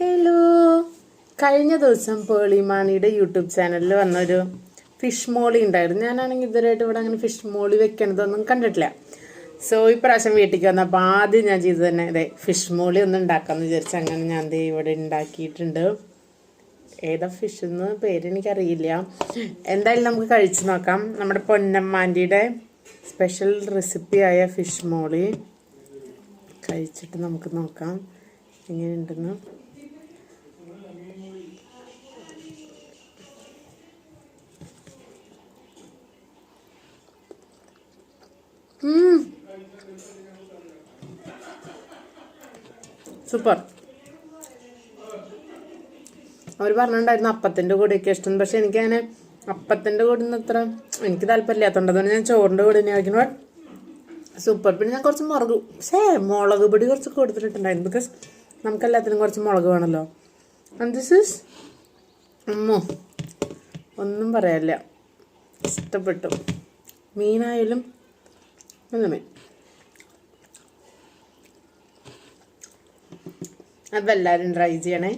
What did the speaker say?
Hello, കഴിഞ്ഞ ദിവസം പേളിമാണിയുടെ YouTube ചാനലിൽ വന്നൊരു ഫിഷ് മോളി ഉണ്ടായിരുന്നു. ഞാനാണെങ്കിൽ ഇതുവരെയായിട്ട് ഇവിടെ അങ്ങനെ ഫിഷ് മോളി വെക്കണതൊന്നും കണ്ടിട്ടില്ല. സോ ഇപ്രാവശ്യം വീട്ടിലേക്ക് വന്നപ്പോൾ ആദ്യം ഞാൻ ചെയ്ത് തന്നെ അതെ ഫിഷ് മോളി ഒന്ന് ഉണ്ടാക്കാമെന്ന് വിചാരിച്ചു. അങ്ങനെ ഞാൻ ദേ ഇവിടെ ഉണ്ടാക്കിയിട്ടുണ്ട്. ഏതാ ഫിഷ് എന്ന് പേരെനിക്കറിയില്ല. എന്തായാലും നമുക്ക് കഴിച്ച് നോക്കാം. നമ്മുടെ പൊന്നമ്മാൻ്റെ സ്പെഷ്യൽ റെസിപ്പിയായ ഫിഷ് മോളി കഴിച്ചിട്ട് നമുക്ക് നോക്കാം എങ്ങനെയുണ്ടെന്ന്. സൂപ്പർ. അവർ പറഞ്ഞിട്ടുണ്ടായിരുന്നു അപ്പത്തിൻ്റെ കൂടെയൊക്കെ ഇഷ്ടം. പക്ഷെ എനിക്കങ്ങനെ അപ്പത്തിൻ്റെ കൂടെ നിന്ന് അത്ര എനിക്ക് താല്പര്യമില്ലാത്തതുകൊണ്ട് അതുകൊണ്ട് ഞാൻ ചോറിൻ്റെ കൂടെ തന്നെ കഴിക്കുന്നത്. സൂപ്പർ. പിന്നെ ഞാൻ കുറച്ച് മുളക് പൊടി കുറച്ച് കൊടുത്തിട്ടുണ്ടായിരുന്നു. ബിക്കോസ് നമുക്കെല്ലാത്തിനും കുറച്ച് മുളക് വേണമല്ലോ. ആൻഡ് ദിസ് ഈസ് ഒന്നും പറയാനില്ല, ഇഷ്ടപ്പെട്ടു. മീനായാലും നല്ല മീൻ. അപ്പോൾ എല്ലാവരും ട്രൈ ചെയ്യണേ.